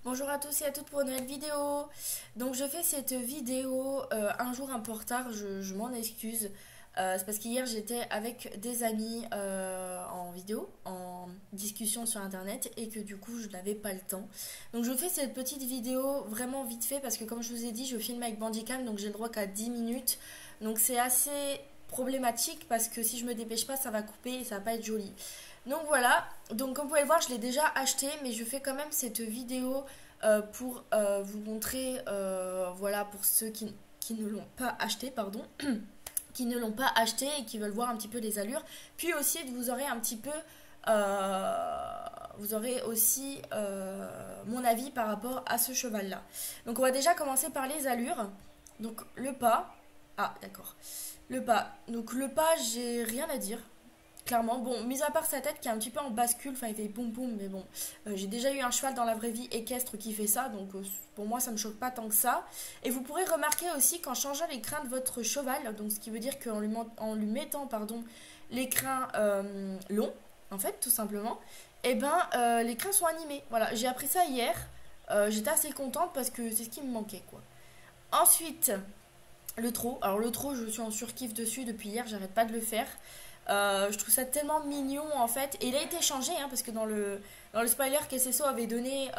Bonjour à tous et à toutes pour une nouvelle vidéo. Donc je fais cette vidéo un jour un peu en retard, je m'en excuse. C'est parce qu'hier j'étais avec des amis en vidéo, en discussion sur internet et que du coup je n'avais pas le temps. Donc je fais cette petite vidéo vraiment vite fait parce que comme je vous ai dit je filme avec Bandicam donc j'ai le droit qu'à 10 minutes. Donc c'est assez problématique parce que si je me dépêche pas ça va couper et ça va pas être joli. Donc voilà, donc comme vous pouvez le voir je l'ai déjà acheté mais je fais quand même cette vidéo pour vous montrer, voilà pour ceux qui ne l'ont pas acheté, pardon, qui ne l'ont pas acheté et qui veulent voir un petit peu les allures. Puis aussi vous aurez un petit peu, vous aurez aussi mon avis par rapport à ce cheval là. Donc on va déjà commencer par les allures. Donc le pas, ah d'accord, le pas, donc le pas j'ai rien à dire. Clairement, bon, mis à part sa tête qui est un petit peu en bascule, enfin il fait boum boum, mais bon, j'ai déjà eu un cheval dans la vraie vie équestre qui fait ça, donc pour moi ça me choque pas tant que ça. Et vous pourrez remarquer aussi qu'en changeant les crins de votre cheval, donc ce qui veut dire qu'en en lui mettant pardon, les crins longs, en fait, tout simplement, et ben les crins sont animés. Voilà, j'ai appris ça hier, j'étais assez contente parce que c'est ce qui me manquait quoi. Ensuite, le trot. Alors le trot, je suis en surkiff dessus depuis hier, j'arrête pas de le faire. Je trouve ça tellement mignon en fait. Et il a été changé hein, parce que dans le spoiler qu'SSO avait donné,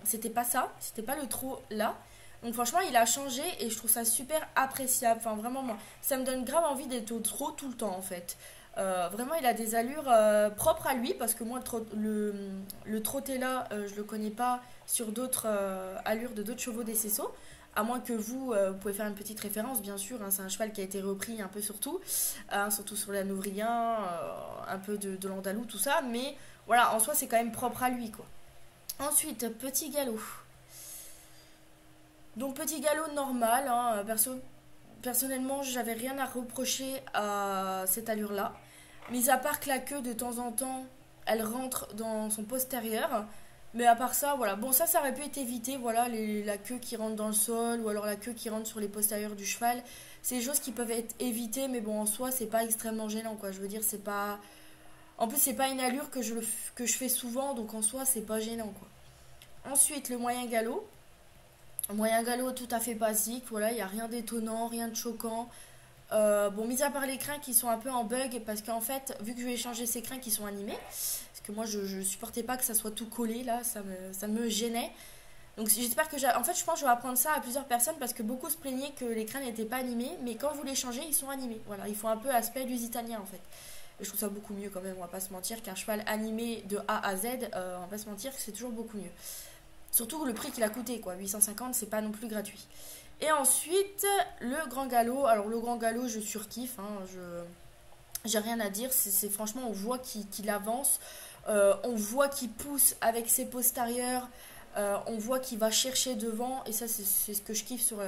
c'était pas ça, c'était pas le trot là. Donc franchement, il a changé et je trouve ça super appréciable. Enfin vraiment, moi, ça me donne grave envie d'être au trot tout le temps en fait. Vraiment, il a des allures propres à lui parce que moi, le trotté là, je le connais pas sur d'autres allures de d'autres chevaux des SSO. À moins que vous pouvez faire une petite référence, bien sûr. Hein, c'est un cheval qui a été repris un peu surtout, surtout sur la Nouvrien, un peu de l'Andalou, tout ça. Mais voilà, en soi, c'est quand même propre à lui, quoi. Ensuite, petit galop. Donc, petit galop normal. Hein, personnellement, j'avais rien à reprocher à cette allure-là. Mis à part que la queue, de temps en temps, elle rentre dans son postérieur. Mais à part ça, voilà. Bon, ça aurait pu être évité. Voilà, la queue qui rentre dans le sol ou alors la queue qui rentre sur les postérieurs du cheval. C'est des choses qui peuvent être évitées, mais bon, en soi, c'est pas extrêmement gênant, quoi. Je veux dire, c'est pas. En plus, c'est pas une allure que je fais souvent, donc en soi, c'est pas gênant, quoi. Ensuite, le moyen galop. Moyen galop tout à fait basique, voilà, il n'y a rien d'étonnant, rien de choquant. Bon, mis à part les crins qui sont un peu en bug, parce qu'en fait, vu que je vais changer ces crins qui sont animés, parce que moi je supportais pas que ça soit tout collé là, ça me gênait. Donc j'espère que en fait je pense que je vais apprendre ça à plusieurs personnes parce que beaucoup se plaignaient que les crins n'étaient pas animés, mais quand vous les changez, ils sont animés. Voilà, ils font un peu aspect lusitania en fait. Et je trouve ça beaucoup mieux quand même, on va pas se mentir, qu'un cheval animé de A à Z, on va pas se mentir, c'est toujours beaucoup mieux. Surtout le prix qu'il a coûté, quoi. 850, c'est pas non plus gratuit. Et ensuite, le grand galop. Alors, le grand galop, je surkiffe. Hein, j'ai rien à dire. C'est franchement, on voit qu'il avance. On voit qu'il pousse avec ses postérieurs. On voit qu'il va chercher devant. Et ça, c'est ce que je kiffe sur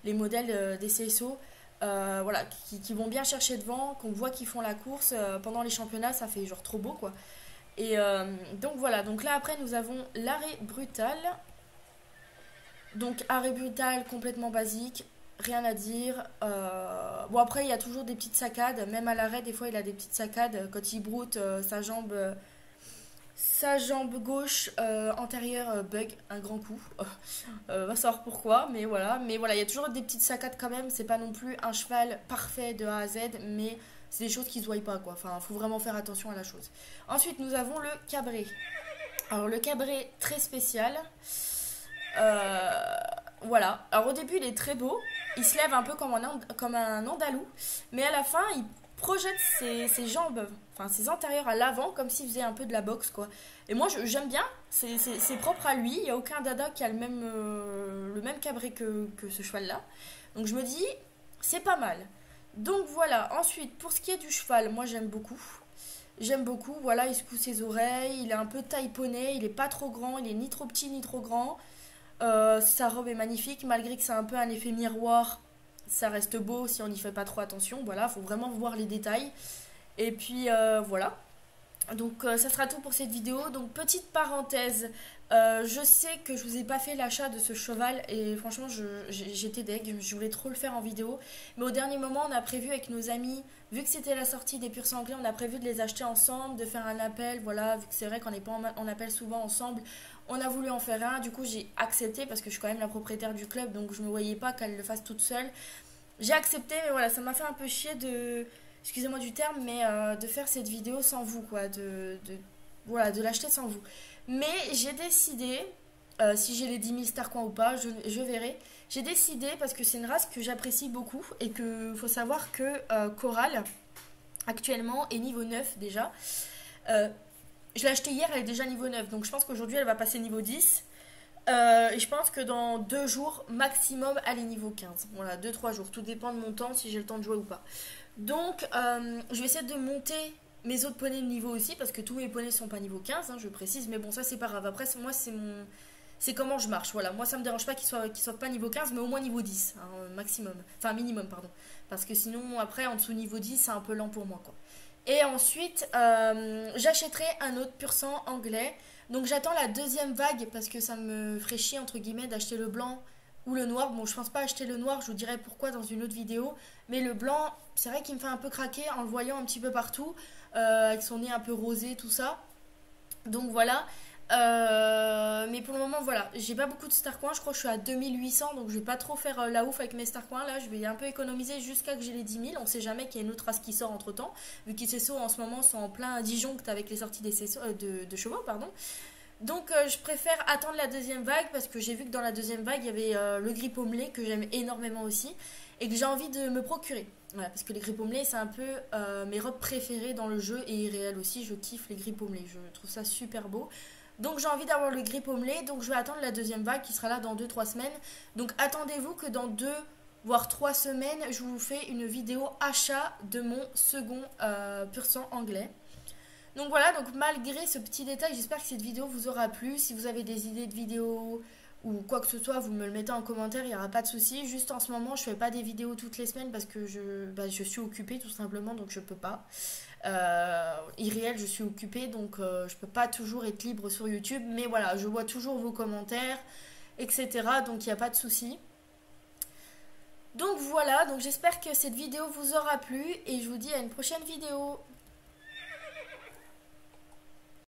les modèles des CSO. Voilà, qui vont bien chercher devant. Qu'on voit qu'ils font la course. Pendant les championnats, ça fait genre trop beau, quoi. Et donc voilà, donc là après nous avons l'arrêt brutal. Donc arrêt brutal complètement basique, rien à dire. Bon après il y a toujours des petites saccades, même à l'arrêt des fois il a des petites saccades quand il broute sa jambe gauche antérieure bug un grand coup. Va savoir pourquoi, mais voilà, il y a toujours des petites saccades quand même, c'est pas non plus un cheval parfait de A à Z, mais c'est des choses qui se voient pas quoi. Enfin, faut vraiment faire attention à la chose. Ensuite, nous avons le cabré. Alors le cabré très spécial. Euh, voilà. Alors au début, il est très beau. Il se lève un peu comme un andalou, mais à la fin, il projette ses jambes, enfin ses antérieurs à l'avant, comme s'il faisait un peu de la boxe, quoi. Et moi, j'aime bien. C'est propre à lui. Il n'y a aucun dada qui a le même cabré que ce cheval-là. Donc je me dis, c'est pas mal. Donc voilà, ensuite pour ce qui est du cheval, moi j'aime beaucoup. J'aime beaucoup, voilà, il secoue ses oreilles, il est un peu taille poney, il est pas trop grand, il est ni trop petit ni trop grand. Sa robe est magnifique, malgré que c'est un peu un effet miroir, ça reste beau si on n'y fait pas trop attention. Voilà, faut vraiment voir les détails. Et puis voilà. Donc ça sera tout pour cette vidéo. Donc petite parenthèse, je sais que je vous ai pas fait l'achat de ce cheval et franchement j'étais deg, je voulais trop le faire en vidéo. Mais au dernier moment on a prévu avec nos amis, vu que c'était la sortie des Purs Sanglés, on a prévu de les acheter ensemble, de faire un appel. Voilà, vu que c'est vrai qu'on n'est pas en appel souvent ensemble, On a voulu en faire un, du coup j'ai accepté parce que je suis quand même la propriétaire du club, donc je me voyais pas qu'elle le fasse toute seule. J'ai accepté, mais voilà, ça m'a fait un peu chier de, excusez-moi du terme, mais de faire cette vidéo sans vous, quoi, voilà, de l'acheter sans vous. Mais j'ai décidé, si j'ai les 10 000 Starcoins ou pas, je verrai. J'ai décidé, parce que c'est une race que j'apprécie beaucoup, et que faut savoir que Coral, actuellement, est niveau 9 déjà. Euh, je l'ai acheté hier, elle est déjà niveau 9, donc je pense qu'aujourd'hui elle va passer niveau 10. Et je pense que dans 2 jours maximum, elle est niveau 15. Voilà, 2-3 jours. Tout dépend de mon temps, si j'ai le temps de jouer ou pas. Donc, je vais essayer de monter mes autres poneys de niveau aussi, parce que tous mes poneys sont pas niveau 15, hein, je précise. Mais bon, ça c'est pas grave. Après, moi, c'est comment je marche. Voilà, moi ça me dérange pas qu'ils soient pas niveau 15, mais au moins niveau 10, hein, maximum. Enfin, minimum, pardon. Parce que sinon, après, en dessous niveau 10, c'est un peu lent pour moi, quoi. Et ensuite, j'achèterai un autre pur sang anglais. Donc j'attends la deuxième vague parce que ça me ferait chier entre guillemets d'acheter le blanc ou le noir. Bon, je pense pas acheter le noir, je vous dirai pourquoi dans une autre vidéo. Mais le blanc, c'est vrai qu'il me fait un peu craquer en le voyant un petit peu partout, avec son nez un peu rosé, tout ça. Donc voilà. Mais pour le moment, voilà, j'ai pas beaucoup de Starcoins. Je crois que je suis à 2800, donc je vais pas trop faire la ouf avec mes Starcoins. Là, je vais un peu économiser jusqu'à que j'ai les 10 000. On sait jamais qu'il y a une autre race qui sort entre temps, vu que les CSO en ce moment sont en plein disjoncte avec les sorties des CSO, de chevaux, pardon. Donc je préfère attendre la deuxième vague parce que j'ai vu que dans la deuxième vague il y avait le gris pommelé que j'aime énormément aussi et que j'ai envie de me procurer. Voilà, parce que les gris pommelés c'est un peu mes robes préférées dans le jeu et irréel aussi. Je kiffe les gris pommelés, je trouve ça super beau. Donc j'ai envie d'avoir le gris pommelé, donc je vais attendre la deuxième vague qui sera là dans 2-3 semaines. Donc attendez-vous que dans 2 voire 3 semaines je vous fais une vidéo achat de mon second pur sang anglais. Donc voilà, donc malgré ce petit détail, j'espère que cette vidéo vous aura plu. Si vous avez des idées de vidéos ou quoi que ce soit, vous me le mettez en commentaire, il n'y aura pas de souci. Juste en ce moment, je fais pas des vidéos toutes les semaines parce que je suis occupée tout simplement, donc je peux pas. Irréel, je suis occupée, donc je peux pas toujours être libre sur YouTube. Mais voilà, je vois toujours vos commentaires, etc. Donc il n'y a pas de souci. Donc voilà, donc j'espère que cette vidéo vous aura plu et je vous dis à une prochaine vidéo.